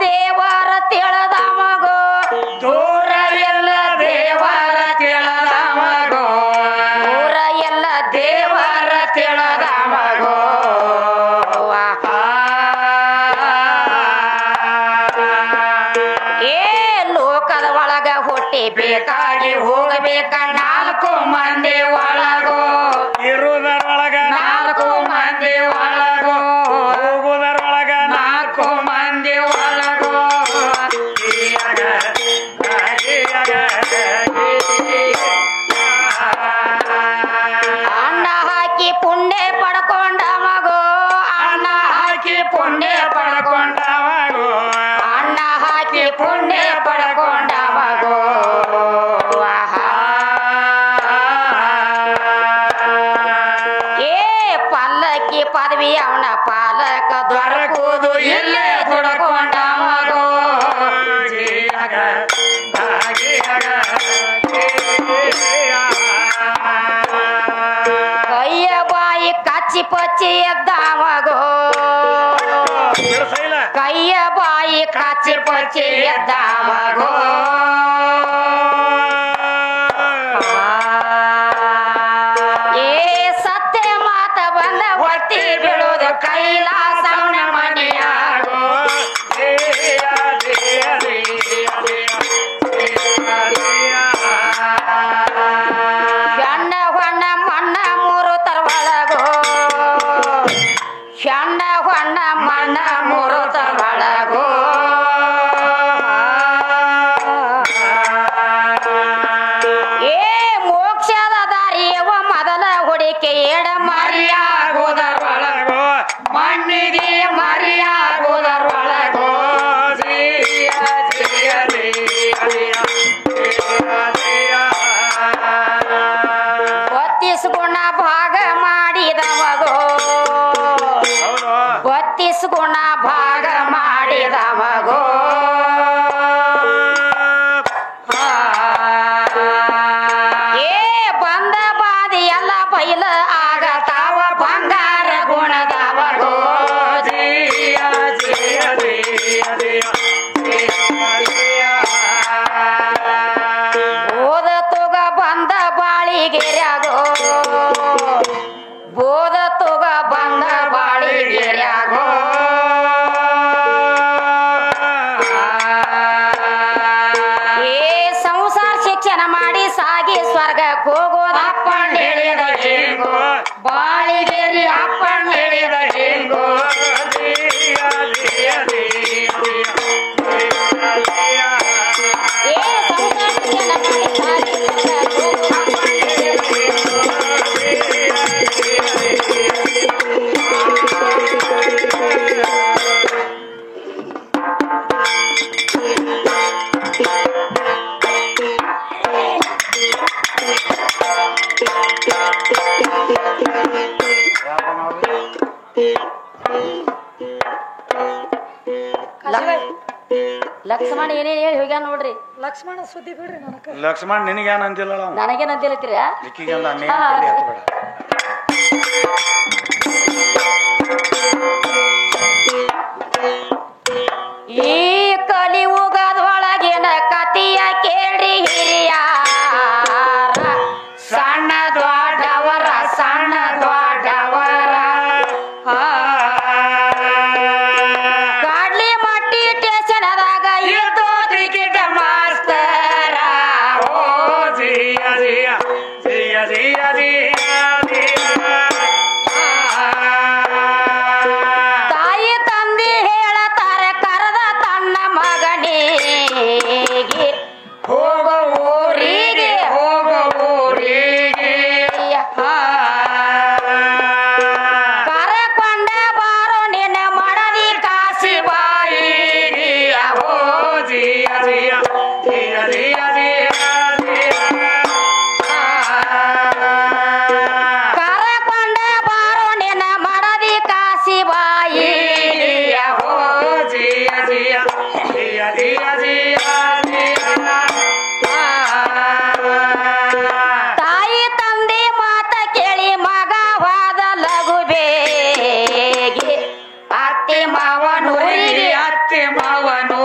ದೇವರ ತಿಳಿದ ಮಗೋ ದೂರ ಎಲ್ಲ ದೇವರ ತಿಳಿದ ಮಗೋ ದೂರ ಎಲ್ಲ ದೇವರ ತಿಳಿದ ಮಗೋ ಏ ಲೋಕದ ಒಳಗ ಹುಟ್ಟಿ ಬೇಕಾಗಿ ಹೋಗಬೇಕ ನಾಲ್ಕು ಮಂದಿ ಒಳಗೋ ಇರುವುದರೊಳಗ ನಾಲ್ಕು ಮಂದಿ ಒಳಗೋ ಹೋಗುವುದರೊಳಗ ನಾಲ್ಕು ಮಂದಿ ಒಳಗೋ ಅನ್ನ ಹಾಕಿ ಪುಣ್ಯ ಪಡ್ಕೊಂಡ ಮಗೋ ಅನ್ನ ಹಾಕಿ ಪುಣ್ಯ ಪಡ್ಕೊಂಡ ಮಗೋ ಅನ್ನ ಹಾಕಿ ಪುಣ್ಯ ಪಡ್ಕೊಂಡ ಮಗೋ ಏ ಪಲ್ಲಕ್ಕಿ ಪದವಿ ಅವನ ಪಾಲಕ ದೊರಕುವುದು ಇಲ್ಲೇ ದುಡ್ಕೊಂಡ ಮಗೋ ಕೈಯ ಬಾಯಿ ಕಚ್ಚಿ ಪಚ್ಚಿ ಎದ್ದ ಮಗೋ ಕೈಯ ಬಾಯಿ ಕಚ್ಚಿ ಪಚ್ಚಿ ಎದ್ದ ಮಗೋ ಏ ಸತ್ಯ ಮಾತ ಬಂದ ಒತ್ತಿ ಬೀಳೋದು ಕೈಲಾಸವನ ಮನೆಯಾಗೋ ಶಣ್ಣ ಹೊಣ್ಣ ಮಣ್ಣ ಮೂರು ತರೊಳಗೋ ಶಣ್ಣ ಹೊಣ್ಣ ಮಣ್ಣ ಮೂರು ತರೊಳಗೋ ಏ ಮೋಕ್ಷದ ದಾರಿಯವ ಮೊದಲ ಹುಡುಕೆ ಎಡ ಮರಿಯಾಗುವುದರೊಳಗೋ ಮಣ್ಣಿಗೆ ಮರಿಯಾಗುವುದರೊಳಗೋ ಬತ್ತಿಸ್ಗುಣ ಭಾಗ ಮಾಡಿದ ಮಗೋ ಬತ್ತಿಸ್ಗುಣ ಭಾಗ ಮಾಡಿದ ಮಗೋ ಏ ಬಂದ ಬಾದಿ ಎಲ್ಲ ಬೈಲ ಆಗತಾವ ಬಂಗಾರ ಗುಣದ ಮಗೋ ಬೋಧ ತುಗ ಬಂದ ಬಾಳಿಗೆರ್ಯಾಗೋ ಬೋಧ ತುಗ ಬಂದ ಬಾಳಿಗೆರ್ಯಾಗೋ ಏ ಸಂಸಾರ ಶಿಕ್ಷಣ ಮಾಡಿ ಸಾಗಿ ಸ್ವರ್ಗಕ್ಕೆ ಹೋಗೋದ ಅಪ್ಪಣ್ಣ ಹೇಳಿದ ಹೇಗೋ ಬಾಳಿಗೆರಿ ಅಪ್ಪಣ್ಣ ಹೇಳಿದ ಹೇಗೋ ಏ ಸಂಸಾರ ಶಿಕ್ಷಣ ಮಾಡಿ ಸಾಗಿ ಸ್ವರ್ಗಕ್ಕೆ ಹೋಗೋದ ಅಪ್ಪಣ್ಣ ಹೇಳಿದ ಹೇಗೋ ಲಕ್ಷ್ಮಣ ಏನೇನ್ ಹೇಳಿ ಹೋಗ್ಯಾನ ನೋಡ್ರಿ ಲಕ್ಷ್ಮಣ ಸುದ್ದಿ ಬಿಡ್ರಿ ನನಕ ಲಕ್ಷ್ಮಣ್ ನಿನಗೇನ್ ಅಂತಿಲ್ಲ ನನಗೇನ್ ಅಂತಿಲ್ಲತ್ತೀರ ನಿಕ್ಕಿಗೆಲ್ಲ ಈ ಕಲಿಯುಗದೊಳಗಿನ ಕತಿಯ ಕೇಳಿ ಹಿರಿಯ ಸಣ್ಣ ದೊಡ್ಡವರ ಸಣ್ಣ ದೊಡ್ಡವರ ಕಾಡ್ಲಿ ಮಟ್ಟಿ ಸ್ಟೇಷನದಾಗ ಇದ್ದು ಟಿಕೆಟ್ ಮಾಸ್ತರ ಓ ತಾಯಿ ತಂದಿ ಹೇಳತಾರೆ ಕರೆದ ತನ್ನ ಮಗನಿಗೆ ಹೋಗೋ ಊರಿಗೆ ಕರಕೊಂಡ ಬಾರೋ ನಿನ್ನ ಮಡದಿ ಕಾಸಿ ಬಾಯಿ ಕರಕೊಂಡ ಬಾರೋ ನಿನ್ನ ಮಡದಿ ಕಾಸಿ ಬಾಯಿ ತಾಯಿ ತಂದೆ ಮಾತ ಕೇಳಿ ಮಗವಾದ ಲಘು ಬೇಗಿ ಅತ್ತಿ ಮಾವನೂರಿಗೆ ಅತ್ತೆ ಮಾವನು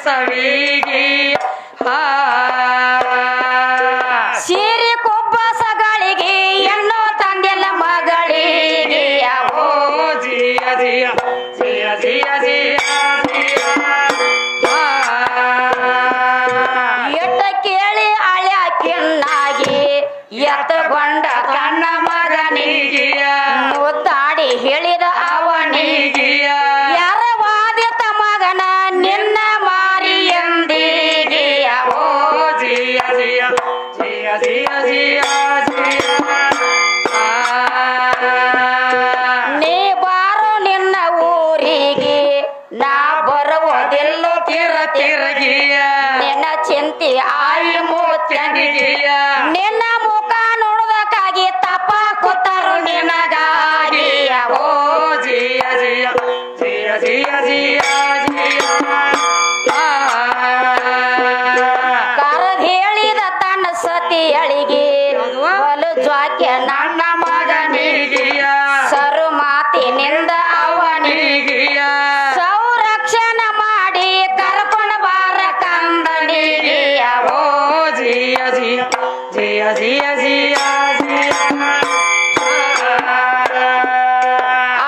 ಸವಿಗಿ ಸೀರಿ ಕೊಬ್ಬಸಗಳಿಗೆ ಎನ್ನೋ ತಂದೆಲ್ಲ ಮಗಳಿಗೆ ಓ ಜಿಯ ಜಿಯ ಜಿಯ ಜಿಯ ಜಿಯ ಎಟ್ಟ ಕೇಳಿ ಅಳ್ಯಾಕಿನ್ನಾಗಿ ಎತ್ತಗೊಂಡ ತನ್ನ ಮಗನಿಗಿಯ ಮುದ್ದಾಡಿ ಹೇಳಿದ ಅವನಿಗೆ ಯಾರ ವಾದಿತ ಮಗನ ನಿನ್ನ ಮಾರಿ ಎಂದಿಗೆ ಓ ಜಿಯ ಜಿಯ ಜಿಯ ಜಿಯ ಜಿಯ ಜಿಯ ನೀ ಬಾರೋ ನಿನ್ನ ಊರಿಗೆ ನಾ ಬರುವುದಿಲ್ಲೋ ತಿರಗಿಯ ನಿನ್ನ ಚಿಂತೆ ಆಯಿ ಮೂತ್ಯನಿಗೆ ನಿನ್ನ ಮುಖ ನೋಡುವುದಕ್ಕಾಗಿ ತಪ್ಪ ಕೂತರು ನಿನಗಾಗಿ ಓ ಜಿಯ ಜಿಯ ಜಿಯ ಜಿಯ ಜಿಯ ಜಿಯ ಕರೆದು ಹೇಳಿದ ತನ್ನ ಸತಿಯಳಿಗೆ ಬಲು ಜ್ವಾಕ್ಯ ನನ್ನ ಮಗನಿಗಿಯ ಸರು ಮಾತಿನಿಂದ ಅವನಿಗಿಯ ಸಂರಕ್ಷಣ ಮಾಡಿ ಕರ್ಕೊಂಡು ಬಾರ ಕಂದನಿಗೆ ಓ ಜಿಯ ಜಿಯ ಜಿಯ ಜಿಯ ಜಿಯ ಜಿಯ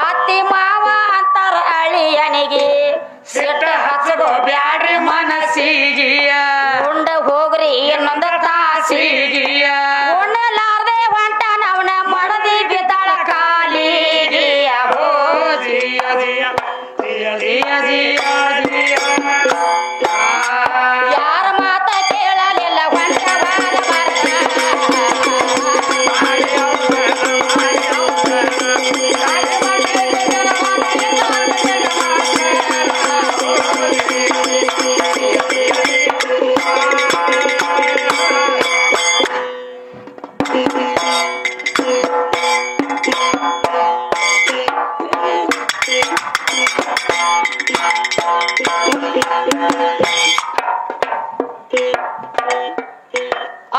ಅತ್ತಿ ಮಾವ ಅಂತಾರ ಅಳಿಯನಿಗೆ ಸಿಟ್ಟ ಹಚ್ಚಗೋ ಬ್ಯಾಡ್ರಿ ಮನಸ್ಸಿಗಿಯ ಉಂಡ ಹೋಗ್ರಿ ಇನ್ನೊಂದು ತಾಸಿಗೆ ಸಿಗಿಯ ಉಣ್ಣಲಾರ್ದೆ ಹೊಂಟ ನವನ ಮಡದಿ ಬಿದ್ದಾಳ ಕಾಲಿಗೆ ಓ ಜಿಯ ಜಿಯ ಜಿಯ ಜಿಯ ಜಿಯ ಜಿಯ ಯಾರ ಮಾತ ಕೇಳಲಿಲ್ಲ ಹೊಂಟ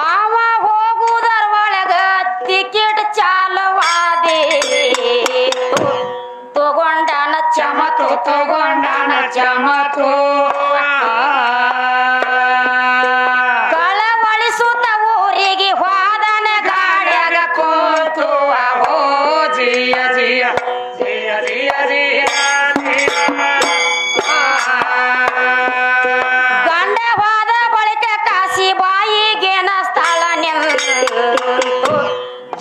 ಆವ ಹೋಗುವುದರ ಒಳಗ ಟಿಕೆಟ್ ಚಾಲವಾದಿ ತಗೊಂಡನ ಚಮತು ತಗೊಂಡನ ಚಮತು ಕಳವಳಿಸುತ್ತ ಊರಿಗೆ ಹೋದನ ಗಾಡ್ಯಾಗ ಕೂತು ಓ ಜಿಯ ಜಿಯ ಜಿಯ ಜಿಯ ಜಿಯ ಗಂಡ ಹೋದ ಬಳಿಕ ಕಾಸಿ ಬಾಯಿಗೇನ ಸ್ಥಳ ನಿಂತು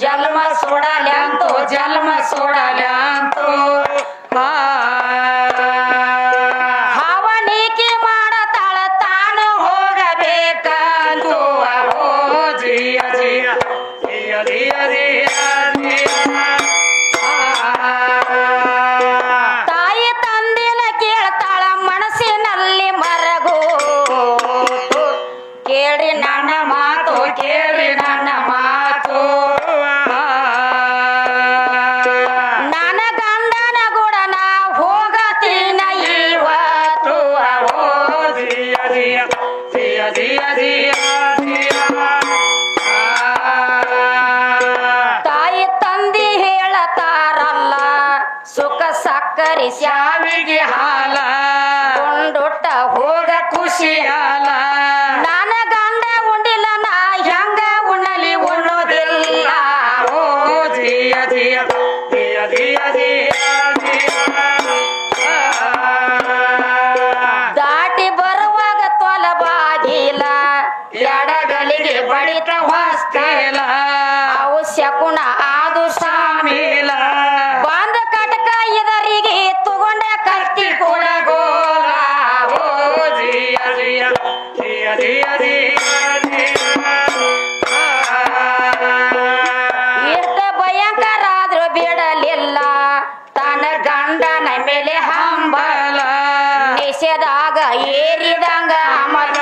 ಜನ್ಮ ಸುಡಲ್ಯಾಂತು ಜನ್ಮ ಸೋಡಲ್ಯಾಂತು ಹವಣಿಕೆ ಮಾಡತಾಳ ತಾನು ಹೋಗಬೇಕಂತೂ ಓ ಜಿಯ ಜಿಯ ಜಿಯ ಜಿಯ ಜಿಯ ತಾಯಿ ತಂದಿನ ಕೇಳ್ತಾಳ ಮನಸ್ಸಿನಲ್ಲಿ ಮರಗು ಕೇಳಿ ನನ್ನ ಮಾತು ಕೇಳಿ ನನ್ನ ಮಾತು ನನ್ನ ಗಂಡನ ಕೂಡ ನಾ ಹೋಗತೀನ ಇವತ್ತು ಓ ಜಿಯ ಜಿಯ ಜಿಯ ಜಿಯ ಜಿಯ ಜಿಯ ತಾಯಿ ತಂದಿ ಹೇಳತಾರಲ್ಲ ಸುಖ ಸಕ್ಕರಿ ಶಾವಿಗೆ ಹಾಲ ಕೊಂಡೊಟ್ಟ ಹೋಗ ಖುಷಿಯಾಲ ನನ್ನ ಗಂಡ ಉಂಡಿಲ್ಲ ನಾ ಹೆಂಗ ಉಣ್ಣಲಿ ಉಣ್ಣೋದಿಲ್ಲ ಓ ಜಿಯ ಜಿಯ ಜಿಯ ಜಿಯ ಜಿಯ ಜಿಯ ದಾಟಿ ಬರುವಾಗ ತೊಲಬಾಗಿಲ ಎಡಗಲಿಗೆ ಬಡಿತ ಹೊಸ್ತೇಲ ಅವು ಶಕುನ ಆದು ಶಾಮಿಲ ಬಂದ ಕಟಕ ಇದರಿಗೆ ತಗೊಂಡ ಕತ್ತಿ ಕೊಡಗೋಲ ಓ ಜಿಯ ಜಿಯ ಜಿಯ ಜಿಯ ಜಿಯ ಎಷ್ಟ ಭಯಂಕರಾದ್ರೂ ಬಿಡಲಿಲ್ಲ ತನ್ನ ಗಂಡನ ಮೇಲೆ ಹಂಬಲ ನಿಷೇಧಾಗ ಏರಿದಂಗ ಅಮಲ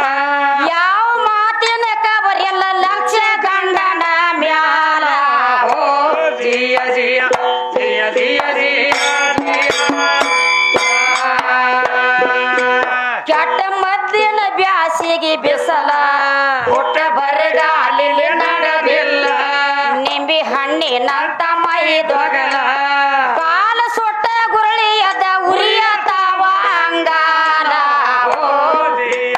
ಯಾವ ಮಾತಿನ ಕಬರಿಲ್ಲ ಲಕ್ಷ ಗಂಡನ ಮ್ಯಾಲ ಓ ಜಿಯ ಜಿಯ ಜಿಯ ಜಿಯ ಜಿಯ ಕೆಟ್ಟ ಮದ್ದಿನ ಬ್ಯಾಸಿಗೆ ಬಿಸಲ ಪುಟ್ಟ ಬರಗಾಲಿ ನಡೆದಿಲ್ಲ ನಿಂಬಿ ಹಣ್ಣಿನಂತ ಮೈದೊಗಲ ಕಾಲ ಸುಟ್ಟ ಗುರುಳಿ ಅದ ಉರಿಯತಾವ ಅಂಗಾಲ ಓ ಜಿಯ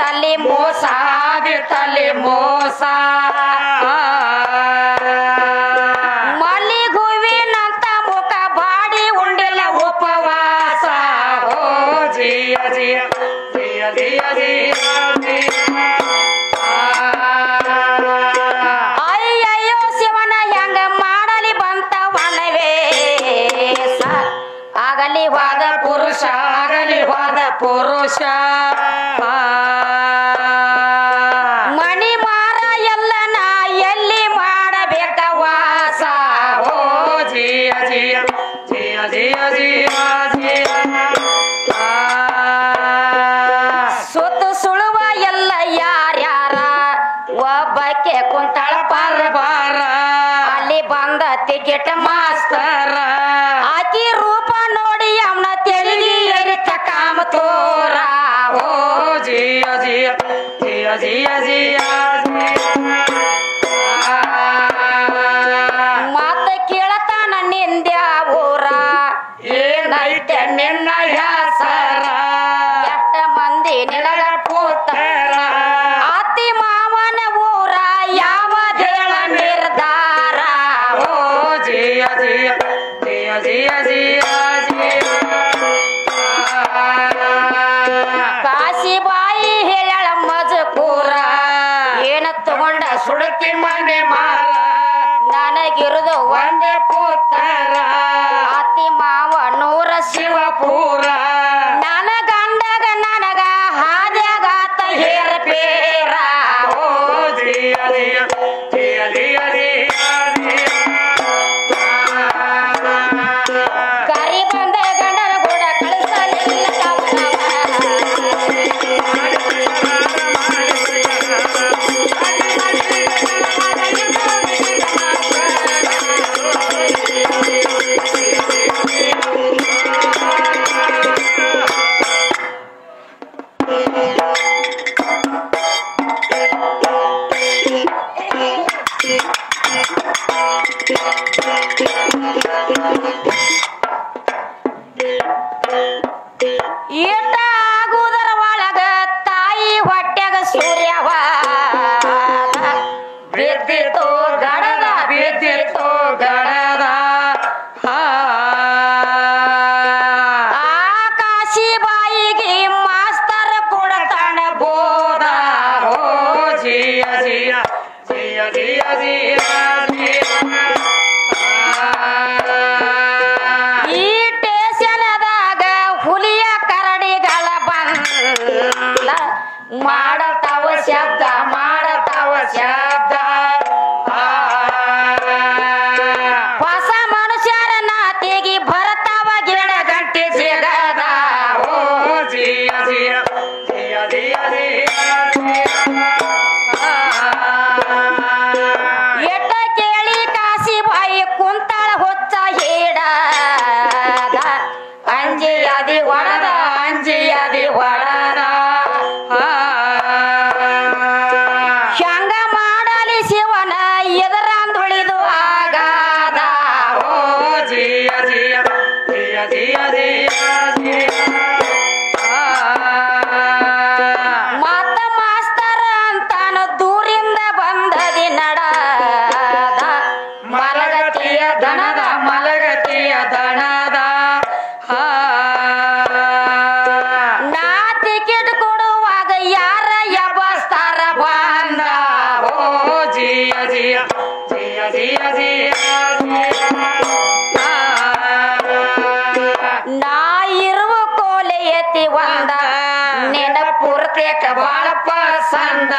ಆಗಿತ್ತಲ್ಲಿ ಮೋಸ ಆಗಿತ್ತಲ್ಲಿ ಮೋಸ ಮಲ್ಲಿಗುವಿನಂತ ಮುಖ ಬಾಡಿ ಉಂಡಿಲ್ಲ ಉಪವಾಸ ಓ ಜಿಯ ಜಿಯ ಜಿಯ ಜಿಯ ಜಿಯ ಅಯ್ಯಯ್ಯೋ ಶಿವನ ಹೆಂಗ ಮಾಡಲಿ ಬಂತ ವನವೇಸ ಆಗಲಿ ವಾದ ಪುರುಷ ಆಗಲಿ ಹೋದ ಪುರುಷ ಮಣಿ ಮಾರ ಎಲ್ಲ ನಾ ಎಲ್ಲಿ ಮಾಡಬೇಕ ವಾಸ ಓ ಜಿಯ ಜಿಯ ಜಿಯ ಜಿಯ ಜಿಯ ಜಿಯ ಸುತ್ತ ಸುಳುವ ಎಲ್ಲ ಯಾರ್ಯಾರ ಒಬ್ಬಕ್ಕೆ ಕುಂತಾಳ ಬಾರ ಬಾರ ಅಲ್ಲಿ ಬಂದ ಟಿಕೆಟ್ ಮಾಸ್ತರ್ ಆಕಿ ರೂಪ ನೋಡಿ ಅವನ ತೆಲಿಗಿ ಎರಿತ ಕಾಮ ತೋರ ಓ ಜಿಯ ಜಿಯ ಜಿಯ ಜಿಯ ಜಿಯ ಮಾತ ಕೇಳತಾನ ನಿಂದ್ಯಾ ಊರ ಏನೈತೆ ನಿನ್ನ ಹೆಸರ ಎಷ್ಟ ಮಂದಿ ನಿನಗ ಪುತ್ರ ಅತಿ ಮಾವನ ಊರ ಯಾವದೇಳ ನಿರ್ಧಾರ ಓ ಜಿಯ ಜಿಯ ಜಿಯ ಜಿಯ ಜಿಯ ಜಿಯ ಕಾಶಿಬಾಯಿ ಹೇಳ ಮಜಕೂರ ಏನ ತಗೊಂಡ ಸುಡತಿ ಮನೆ ಮಾರ ನನಗಿರುದು ಒಂದೇ ಪುತ್ರ ಅತಿ ಮಾವ ನೂರ ಶಿವಪುರ ನನ್ನ ಗಂಡಗ ನನಗ ಹಾದ್ಯಾಗಾತ ಹೇರ ಪೇರ ಓ ಜಿಯ ಜಿಯ ಜಿಯ ಜಿಯ ಜಿಯ ಕರಿ ಬಂದ ಗಂಡನ ಕೂಡ ಕಳಿಸಲಿಲ್ಲ ಈಟ ಆಗುವುದರ ಒಳಗ ತಾಯಿ ಹೊಟ್ಟೆಗ ಸೂರ್ಯವ ಬಿದ್ದಿತು ಗಡದ ಬಿದ್ದಿತ್ತು ಗಡದ ಆಕಾಶಿ ಬಾಯಿಗೆ ಮಾಸ್ತರ್ ಕೊಡತಾನ ಬೋಧ ಓ ಜಿಯ ಜಿಯ ಜಿಯ ಜಿಯ ಜಿಯ ಈ ಟೇಷನದಾಗ ಹುಲಿಯ ಕರಡಿಗಳ ಬಂದ ಮಾಡತಾವ ಶಬ್ದ ಮಾಡತಾವ ಶಬ್ದ ಹೊಸ ಮನುಷ್ಯರ ನಾತಿಗೆ ಭರತಾವ ಗಿಡ ಗಂಟೆ ಸಿಗದ ಓ ಜಿಯ ಜಿಯ ಜಿಯ ಜಿಯ ಎಟ್ಟ ಕೇಳಿ ಕಾಶಿ ಬಾಯಿ ಕುಂತಾಳ ಹೊಚ್ಚ ಹೇಡದ ಅಂಜಿ ಅದಿ ಹೊಡದ ಅಂಜಿ ಅದಿ ಹೊಡದ ಹೆಂಗ ಮಾಡಲಿ ಶಿವನ ಎದರಂದುಳಿದು ಆಗದ ಓ ಜಿಯ ಜಿಯ ಜಿಯ ಜಿಯ ಜಿಯ ಮತ್ತ ಮಾಸ್ತರ ಅಂತಾನ ದೂರಿಂದ ಬಂದದಿ ನಡದ ಮಲಗತಿಯ ದನದ ಮಲಗತಿಯ ದಣದ ನಾ ಟಿಕೆಟ್ ಕೊಡುವಾಗ ಯಾರ ಎಬ್ಬಸ್ತಾರ ಬಂದ ಓ ಜಿಯ ಜಿಯ ಜಿಯ ಜಿಯ ಜಿಯ ನಾ ಇರುವ ಕೋಲೆ ಎತ್ತಿ ಒಂದ ನಿನ್ನ ಪೂರ್ತಿಕ ಬಾಳ ಪಸಂದ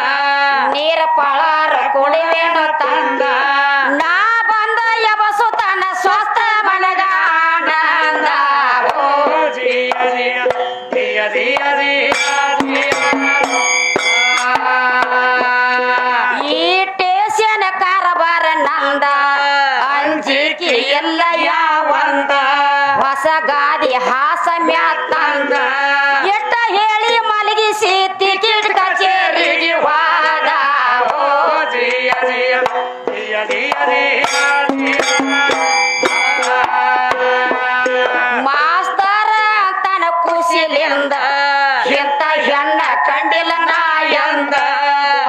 ನೀರ ಪಳಾರ ಕುಡಿವೇನು ತಂದ ನಾ ಬಂದ ಎಬಸು ತನ್ನ ಸ್ವಸ್ಥ ಮನಗ ಆನಂದ ಓ ಜಿಯ ಜಿಯ ಜಿಯ ಜಿಯ ಜಿಯ ಈ ಟೇಷನ್ ಕಾರಬಾರ ನಂದ ಅಂಜಿಕೆ ಎಲ್ಲ ಯಾವಂದ ಹೊಸ ಗಾದಿ ಹಾಸ ಮ್ಯಾತ್ತಂದ ಎಷ್ಟ ಹೇಳಿ ಮಲಗಿಸಿ ಟಿಕೆಟ್ ಕಚೇರಿಗೆ ವಾದ ಓ ಜಿಯ ಜಿಯ ಜಿಯ ಜಿಯ ಜಿಯ ಮಾಸ್ತರ ತನ ಖುಷಿಲಿಂದ ಇಂತ ಹೆಣ್ಣ ಕಂಡಿಲ್ಲ ನಾ ಎಂದ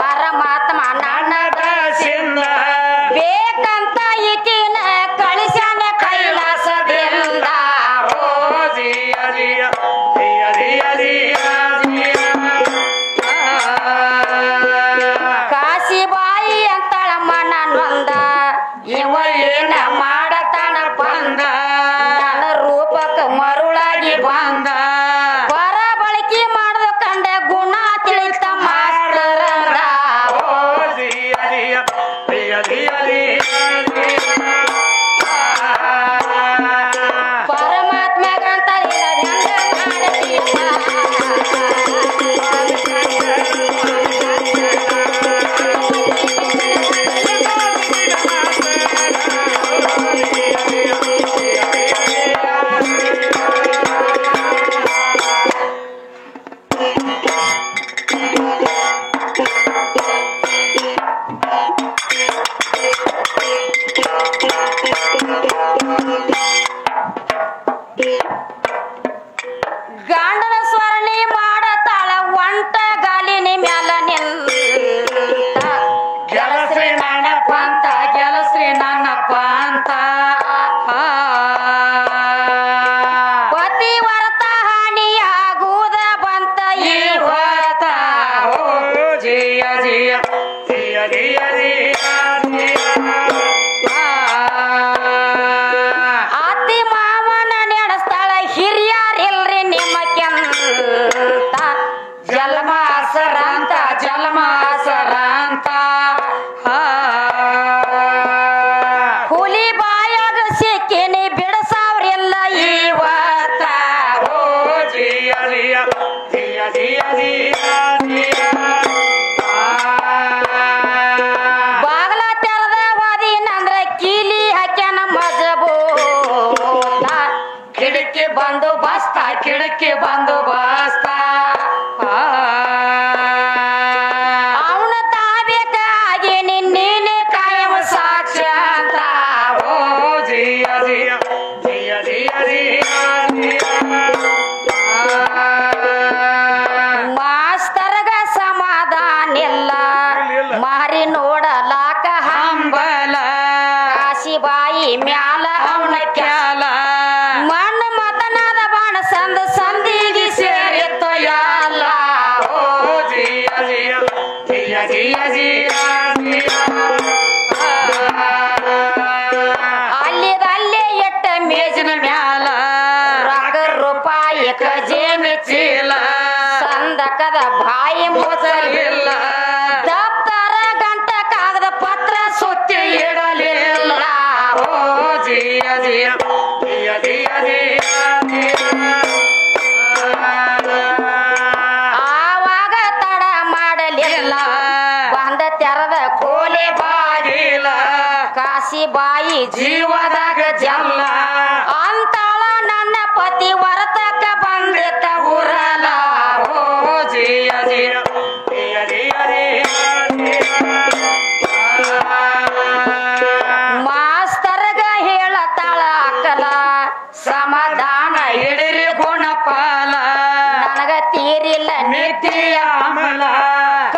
ಪರಮಾತ್ಮ ನನ್ನದ ಸಿಂದ ಬೇಕಂತ ಈಕಿನ ಕಳಿಸ್ಯಾನ ಕೈಲಾಸದಿಂದ ಓ ಜಿಯ ಜಿಯ ಜಿಯ ಜಿಯ ಜಿಯ ಜಿಯ ಕಾಶಿಬಾಯಿ ಅಂತಳಮ್ಮ ನನ್ನೊಂದ ಇವ ಏನ ಮಾಡತಾನ ಬಂದ ನನ್ನ ರೂಪಕ್ಕೆ ಮರುಳಾಗಿ ಬಂದ ಪರ ಬಳಕೆ ಮಾಡ್ದ ಕಂಡೆ ಗುಣ ತಿಳಿತ ಮಾಸ್ತರಂದ ಓ ಜಿಯ ಜಿಯ ಜಿಯ ಜಿಯ ಜಿಯ ಪರಮಾತ್ಮಗಂತ ಗಂಡನ ಸ್ವರ್ಣಿ ಮಾಡತಾಳ ಒಂಟ ಗಾಲಿನ ಮ್ಯಾಲ ನಿಂತ ಗೆಳಸ್ರಿ ನನ್ನಪ್ಪ ಅಂತ ಗೆಳಸ್ರಿ ನನ್ನಪ್ಪ ಅಂತ ಪತಿ ವರ್ತ ಹಾನಿಯಾಗುವುದ ಬಂತ ಈ ಇವತ್ತ ಓ ಜಿಯ ಜಿಯ ಜಿಯ ಜಿಯ ಜಿಯ ಅತಿ ಮಾವನ ನಡೆಸ್ತಾಳ ಹಿರಿಯರಿಲ್ರಿ ನಿಮ್ಮಕ್ಕೆಂತ ಜಲಮಾಸರಂತ ಜಲಮಾಸರಂತ ಹುಲಿ ಬಾಯಾಗ ಸಿಕ್ಕಿನಿ ಬಿಡಸಾವ್ರಿಲ್ಲ ಇವತ್ತ ಓ ಜಿಯ ಜಿಯ ಜಿಯ ಜಿಯ ಜಿಯ ಜಿಯ ಬಾಗಲ ತೆರೆದ ಹೋದಿನಂದ್ರ ಕೀಲಿ ಹಾಕ್ಯಾನ ಮಜಬೂತ ಕಿಡಕಿ ಬಂದು ಬಸ್ತ ಕಿಡಕಿ ಬಂದು ಬಸ್ತ ಅವನ ತಾಬೇಕಾಗಿ ನೀನೆ ಕಾಯಂ ಸಾಕ್ಷಿ ಅಂತ ಓ ಜಿಯ ಜಿಯ ಜಿಯ ಜಿಯ ಜಿಯ ಮಾಸ್ತರ್ಗ ಸಮಾಧಾನಿಲ್ಲ ಮಾರಿ ನೋಡಲಾಕ ಹಂಬಲ ಕಾಶಿಬಾಯಿ ಮ್ಯಾಲ ಅವನ ಕ್ಯಾಲ ಮಣ್ಣ ಮತನಾದ ಬಾಣ ಸಂದ ಸಂದಿಗೆ ಸೇರಿತ್ತು ಎಲ್ಲ ಓ ಜಿಯ ಜಿಯ ಜಿಯ ಜಿಯ ಜಿಯ ಅಲ್ಲಿದಲ್ಲೇ ಎಟ್ಟ ಮೇಜಿನ ಮ್ಯಾಲ ರೊಕ್ಕ ರೂಪಾಯಿ ಖಜೇನೆ ಚೀಲ ಸಂದಕದ ಬಾಯಿ ಮುಚ್ಚಲಿಲ್ಲ ದಪ್ತರ ಗಂಟ ಕಾಗದ ಪತ್ರ ಸುತ್ತಿ ಇಡಲಿಲ್ಲ ಓ ಜಿಯ ಜಿಯ ಜಿಯ ಜಿಯ ಜಿಯ ಆವಾಗ ತಡ ಮಾಡಲಿಲ್ಲ ಬಂದ ತೆರದ ಕೋಲೆ ಬಾಗಿಲ ಕಾಶಿಬಾಯಿ ಜೀವದಾಗ ಜಲ್ಲ ಅಂತಾಳ ನನ್ನ ಪತಿ ವರತಕ್ಕ ಬಂದಿತ್ತ ಊರಲ ಓ ಜಿಯ ಜಿಯ ಜಿಯ ಜಿಯ ಮಾಸ್ತರ್ಗ ಹೇಳತಾಳ ಅಕ್ಕಲ ಸಮಾಧಾನ ಹಿಡಿರಿ ಗುಣಪಾಲ ನನಗ ತೀರಿಲ್ಲ ನಿತ್ಯ ಅಮಲ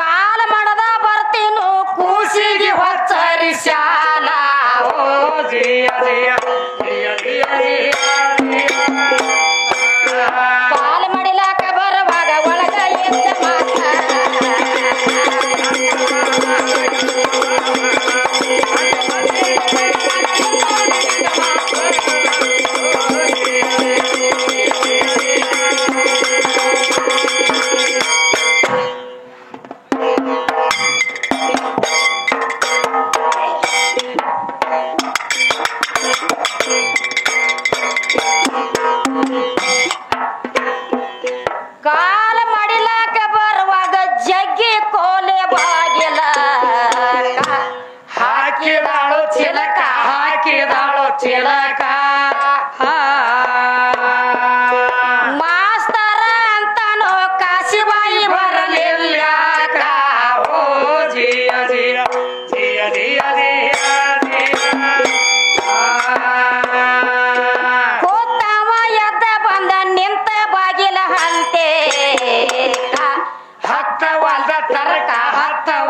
ಕಾಲ ಮಾಡದ ಬರ್ತೀನು ಕೂಸಿಗೆ ಹೊಚ್ಚರಿ ಶಾಲ ಓ ಜಿಯ ಜಿಯ ಜಿಯ ಜಿಯ ಜಿಯ ಕಾಲ ಮಾಡಿಲಾಕ ಬರುವಾಗ ಒಳಗ ಎದ್ದ ಮಾತ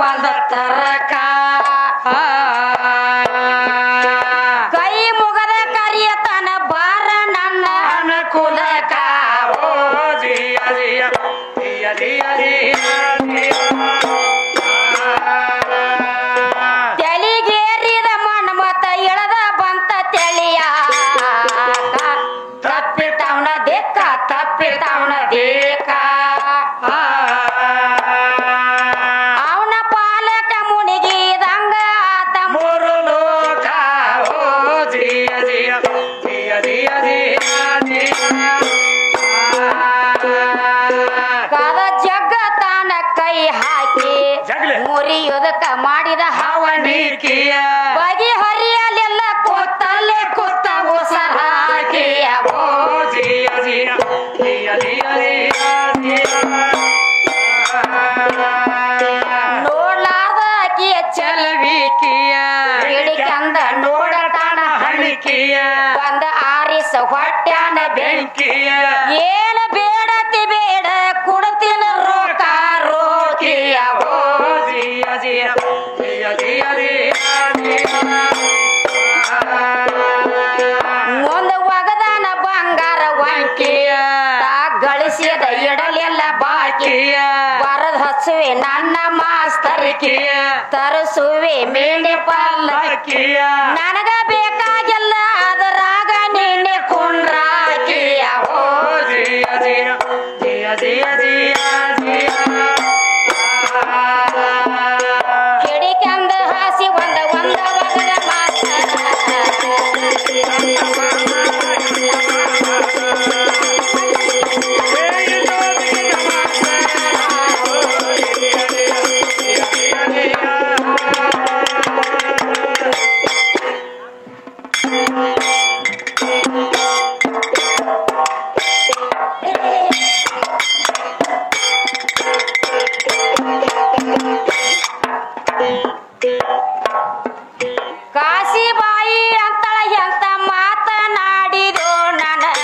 ಒಂದ ತರಕ ಕೈ ಮುಗದ ಕರಿಯತನ ಬಾರ ನನ್ನ ಅನುಕೂಲಕ ಓ ಜಿಯ ಜಿಯ ಜಿಯ ಜಿಯ ಜಿಯ ತೆಲಿಗೇರಿದ ಮನ್ಮತ ಇಳದ ಬಂತ ತೆಳಿಯ ತಪ್ಪಿತವನ ದೇಕ ತಪ್ಪಿತವನ ದೇಕ ಅವನ ಪಾಲಕ ಮುನಿಗಿದಂಗ ಆತ ಮೂರು ಲೋಕ ಓ ಜಿಯ ಜಿಯ ಜಿಯ ಜಿಯ ಜಿಯ ಕದ ಜಗತ್ತಾನ ಕೈ ಹಾಕಿ ಜಗಲೆ ಮುರಿಯುದಕ್ಕ ಮಾಡಿದ ಹವಣಿಕೆಯ ಬಗೆಹರಿಯಲೆಲ್ಲ ಕೂತಲ್ಲೇ ಕೂತ ಉಸರ ಹಾಕಿಯ ಓ ಜಿಯ ಜಿಯ ಜಿಯ ಜಿಯ ಜಿಯ ನೋಡ್ಲಾರ್ದ ಆಕಿಯ ಚಲವಿಕೆಯ ಹಿಡಿಕಂದ ನೋಡತಾನ ಹಣಿಕೆಯ ಒಂದ ಆರಿಸ ಹೊಟ್ಯಾನ ಬೆಂಕಿಯ ಏನ ಬೇಡತಿ ಬೇಡ ಕುಡ್ತಿನ ರೋಕ ರೋಕಿಯ ಓ ಜಿಯ ಜಿಯ ಜಿಯ ಜಿಯ ಜಿಯ ಮುಂದ ಒಗದಾನ ಬಂಗಾರ ವಂಕಿಯ ತಾ ಗಳಿಸಿದ ಇಡಲೆಲ್ಲ ಬಾಕಿ ಬರದ್ ಹಚ್ಚುವೆ ನನ್ನ ಮಾಸ್ತರಿಕೆ ತರಿಸುವೆ ಮೇಣೆ ಪಲ್ಲಕ್ಕಿಯ ನನಗ ಬೇಕಾಗಿಲ್ಲ ಅದರಾಗ ನಿನ್ನೆ ಕುಂಡ್ರಾಕಿಯ ಓ ಜಿಯ ಜಿಯ ಜಿಯ ಜಿಯ ಜಿಯ ಹಿಡಿಕಂದ ಹಾಸಿ ಒಂದ ಒಗದ ಕಾಶಿಬಾಯಿ ಅಂತಳ ಎಂತ ಮಾತನಾಡಿದೋ ನನಗ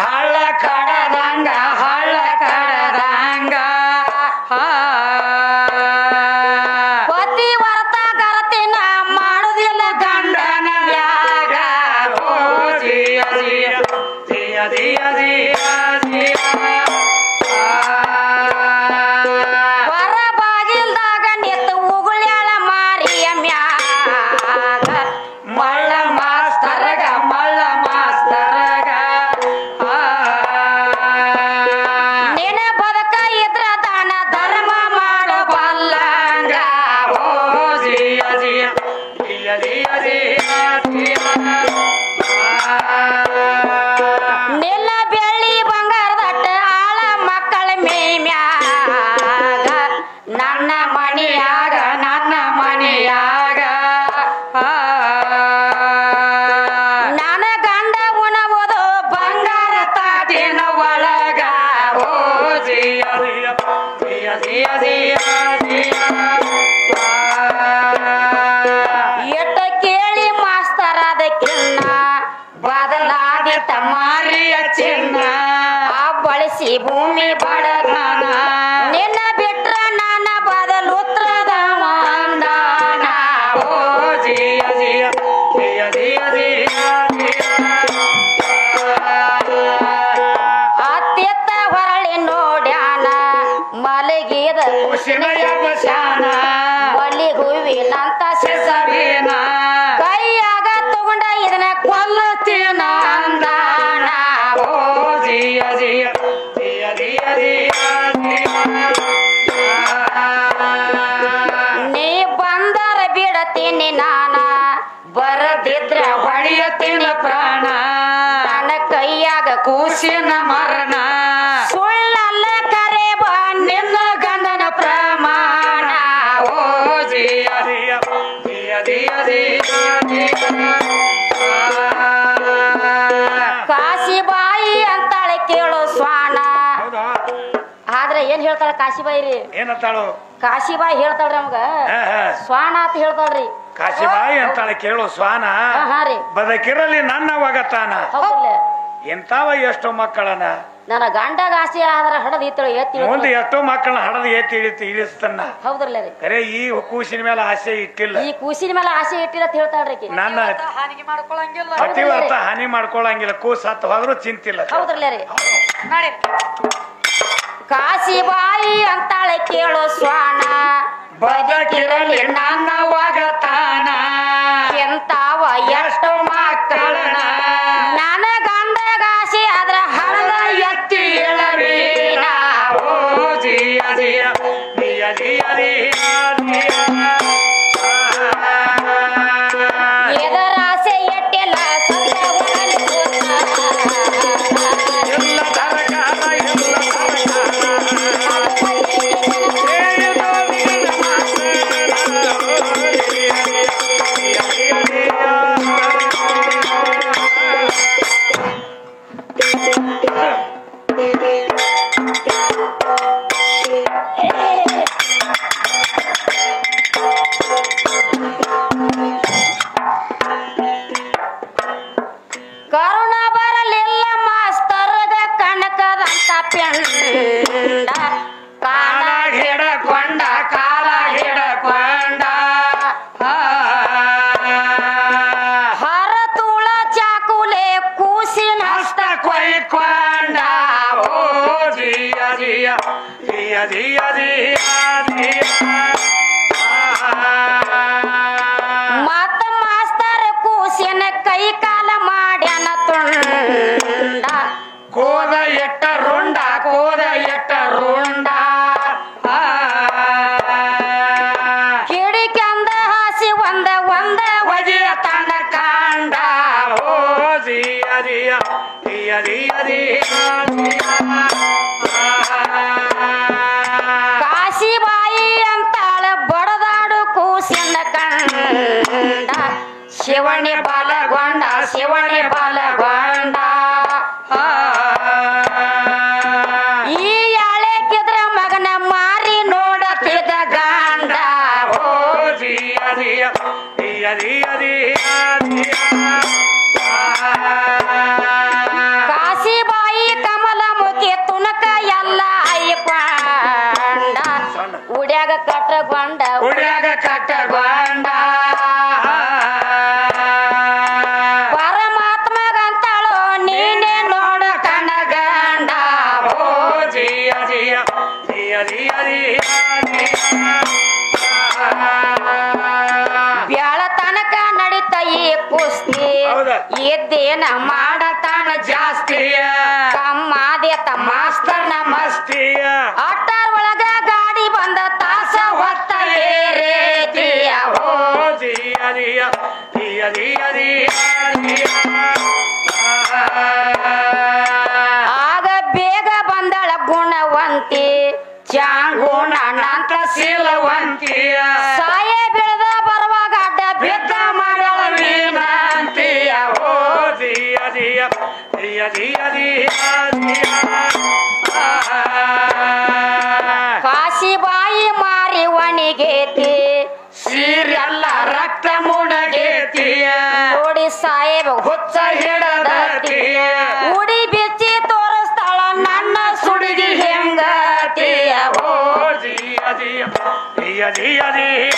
ಹಳ್ಳ ಕಡದಂಗ ಹಳ್ಳ ಕಡದಂಗ ಪತಿ ವರ್ತ ಗರತಿನ ಮಾಡುದಿಲ್ಲ ಗಂಡನ ಮ್ಯಾಗ ಓ ಜಿಯ ಜಿಯ ಜಿಯ ಜಿಯ ಜಿಯ ಹೊರ ಬಾಗಿಲ್ದಾಗ ನಿಂತು ಉಗುಳ್ಯಾಳ ಮಾರಿಯ ಮ್ಯಾಗ ಮಳ್ಳ ಮಾಸ್ತರಗ ಮಳ್ಳ ಮಾಸ್ತರಗ ನಿನ ಬದಕ ಇದ್ರ ದಾನ ಧರ್ಮ ಮಾಡಬಲ್ಲಂಗ ಓ ಜಿಯ ಜಿಯ ಜಿಯ ಜಿಯ ಜಿಯ ನಿಲ್ಲ ಬೆಳ್ಳಿ ಬಂಗಾರದಟ್ಟ ಆಳ ಮಕ್ಕಳ ಮೇಮ್ಯಾಗ ನನ್ನ ಮಣಿಯಾಗ ನನ್ನ ಮನೆಯಾಗ ನನ್ನ ಗಂಡ ಉಣವುದು ಬಂಗಾರ ತಾಟಿನ ಒಳಗ ಓ ಜಿಯ ಜಿಯ ಜಿಯ ಜಿಯ ಜಿಯ ಎಟ್ಟ ಕೇಳಿ ಮಾಸ್ತರ್ ಅದಕ್ಕಿನ್ನ ಬದಲಾದಿತ ಮಾರಿಯ ಚಿನ್ನ ಆ ಬಳಸಿ ಭೂಮಿ ಬಡದಾನ ನಿನ್ನ ಬಿಟ್ರ ನನ್ನ ಬದಲುತ್ರದ ಅಂದಾನ ಓ ಜಿಯ ಜಿಯ ಜಿಯ ಜಿಯ ಜಿಯ ಅತ್ಯತ್ತ ಹೊರಳಿ ನೋಡ್ಯಾನ ಮಲಗಿದ ಕುಶಿನಯ ಬಶಾನ ಮಲ್ಲಿ ಹೂವಿನಂತ ಸೆಸವಿನ ಕೈಯಾಗ ತಗೊಂಡ ಇದನ್ನ ಕೊಲ್ಲುತ್ತೀನ ಅಂದಾನ ಓ ಜಿಯ ಜಿಯ ಜಿಯ ಜಿಯ ಜಿಯ ನೀ ಬಂದರ ಬಿಡತೀನಿ ನಾನ ಬರದಿದ್ರ ಹೊಡೆಯತಿನ ಪ್ರಾಣ ನನ್ನ ಕೈಯಾಗ ಕೂಸಿನ ಮರಣ ಸುಳ್ಳಲ್ಲ ಕರೆ ಬಾ ನಿನ್ನ ಗಂಡನ ಪ್ರಮಾಣ ಓ ಜಿಯ ಜಿಯ ಜಿಯ ಜಿಯ ಜಿಯ ಕಾಶಿಬಾಯಿ ಅಂತಾಳೆ ಕೇಳೋ ಸ್ವಾನ ಹೌದಾ ಆದ್ರೆ ಏನ್ ಹೇಳ್ತಾಳ ಕಾಶಿಬಾಯಿ ರೀ ಏನಂತಾಳು ಕಾಶಿಬಾಯಿ ಹೇಳ್ತಾಳ್ರಿ ನಮಗ ಸ್ವಾನ ಅಂತ ಹೇಳ್ತಾಳ್ರಿ ಕಾಶಿಬಾಯಿ ಅಂತಾಳೆ ಕೇಳು ಸ್ವಾನ ಹಾ ರೀ ಬದಕಿರಲಿ ನನ್ನ ಒಗತಾನ ಹೌದಿಲ್ಲ ಎಂತಾವ ಎಷ್ಟು ಮಕ್ಕಳನ್ನ ನನ್ನ ಗಂಡಗ ಆಸೆ ಆದ್ರ ಹಡದ್ ಇತ್ತಳು ಎತ್ತಿ ಮುಂದೆ ಎಷ್ಟೋ ಮಕ್ಕಳನ್ನ ಹಡದ ಇಳಿಸ್ತಾನ. ಹೌದ್ರಲ್ಲ ರೀ. ಕರೆ ಈ ಕೂಸಿನ ಮೇಲೆ ಆಸೆ ಇಟ್ಟಿಲ್ಲ. ಈ ಕೂಸಿನ ಮೇಲೆ ಆಸೆ ಇಟ್ಟಿಲ್ಲ ಅಂತ ಹೇಳ್ತಾಳ್ರಿ. ನನ್ನ ಹಾನಿಗೆ ಮಾಡ್ಕೊಳಂಗಿಲ್ಲ. ಅತಿವರ್ತ ಹಾನಿ ಮಾಡ್ಕೊಳಂಗಿಲ್ಲ. ಕೂಸ್ ಹತ್ತು ಹೋದ್ರು ಚಿಂತಿಲ್ಲ. ಹೌದ್ರಲ್ಲ ರೀ. ನೋಡಿ ಕಾಶಿಬಾಯಿ ಅಂತಾಳೆ ಕೇಳು ಸ್ವಾನ, ಬದುಕಿರಲಿ ನನ್ನ ಒಗತಾನ, ಎಂತಾವ ಎಷ್ಟು ಮಕ್ಕಳನ ನನ್ನ ಗಂಡಗ ಆಸೆ ಆದ್ರ ಹಳದ ಎತ್ತಿ ಇಳಬೇಡ. ಓ ಜಿಯ ಜಿಯ ಜಿಯ ಜಿಯ ಎದರ ಆಸೆ ಎಟ್ಟಿಲ್ಲ ಸತ್ತ ಒಳಲಿ ಎಲ್ಲ ತರಕಾರ ಎಲ್ಲ ಕರುಣ ಬರಲಿಲ್ಲ ಮಾಸ್ತರ್ಗ ಕನಕದಂತ ಪೆಂಡ ಕಾಲ ಹಿಡಕೊಂಡ ಕಾಲ ಹಿಡಕೊಂಡ ಹರ ತುಳ ಚಾಕುಲೆ ಕೂಸಿನ ಹಸ್ತ ಕೊಯ್ಕೊಂಡ. ಓ ಜಿಯ ಜಿಯ ಜಿಯ ಜಿಯ ಜಿಯ ಮತ್ತ ಮಾಸ್ತರ್ ಕೂಸಿನ ಕೈ ಕಾಲ ಮಾಡ್ಯಾನ ತುಂಡ ಕೋದ ಎಟ್ಟ ರುಂಡ ಕೋದ ಎಟ್ಟ ರುಂಡ ಕಿಡಿಕೆಂದ ಹಾಸಿ ಒಂದ ಒಂದ ವಜಿಯ ತನ್ನ ಕಾಂಡ. ಓ ಜಿಯ ಜಿಯ ಜಿಯ ಜಿಯ ಜಿಯ ಕಾಶಿಬಾಯಿ ಅಂತಾಳ ಬಡದಾಡು ಕೂಸಿನ ಕಂಡ ಶಿವಣಿ ಬಲಗೊಂಡ ಶಿವಣಿ ಬಲಗೊಂಡ ಈ ಯಾಳೆಕಿದ್ರ ಮಗನ ಮಾರಿ ನೋಡತಿದ ಗಂಡ. ಓ ಜಿಯ ಜಿಯ ಜಿಯ ಜಿಯ ಜಿಯ ಕಾಶಿಬಾಯಿ ಕಮಲ ಮುಖಿ ತುನಕ ಎಲ್ಲ ಐಕೊಂಡ ಉಡ್ಯಾಗ ಕಟ್ಟಗೊಂಡ ಉಡ್ಯಾಗ ಕಟ್ಟಗೊಂಡ ಪರಮಾತ್ಮಗಂತಾಳೋ ನೀನೇ ನೋಡ ಕಣಗಂಡ. ಓ ಜಿಯ ಜಿಯ ಜಿಯ ಜಿಯ ಬ್ಯಾಳ ತನಕ ನಡಿತ ಈ ಕುಸ್ತಿ ಹೌದಾ? ಎದ್ದೇನ ಮಾಡತಾನ ಜಾಸ್ತಿಯ ಕಮ್ಮಾದೇತ ಮಾಸ್ತರ್ನ ಮಸ್ತಿಯ ಅಟ್ಟಾರ್ ಒಳಗ ಗಾಡಿ ಬಂದ ತಾಸ ಹೊತ್ತ ಏರೇತಿಯ. ಓ ಜಿಯ ಜಿಯ ಜಿಯ ಜಿಯ ಜಿಯ ಆಗ ಬೇಗ ಬಂದಳ ಗುಣವಂತಿ ಚಾಂಗುಣ ನಂತ ಶೀಲವಂತಿಯ ಸಾಯ ಬೀಳದ ಬರುವಾಗ ಅಡ್ಡ ಬಿದ್ದ ಮಾಡಳ ವಿನಂತಿಯ. ಓ ಜಿಯ ಜಿಯ ಜಿಯ ಜಿಯ ಜಿಯ ಕಾಶಿಬಾಯಿ ಮಾರಿ ಒಣಿಗೇತಿ ಸೀರೆಲ್ಲ ರಕ್ತ ಮುಣಗೇತಿಯ ನೋಡಿ ಸಾಹೇಬ ಹುಚ್ಚ ಹಿಡದತಿಯ ಉಡಿ ಬಿಚ್ಚಿ ತೋರಿಸ್ತಾಳ ನನ್ನ ಸುಡಿಗಿ ಹೆಂಗತಿಯ. ಓ ಜಿಯ ಜಿಯ ಜಿಯ ಜಿಯ ಜಿಯ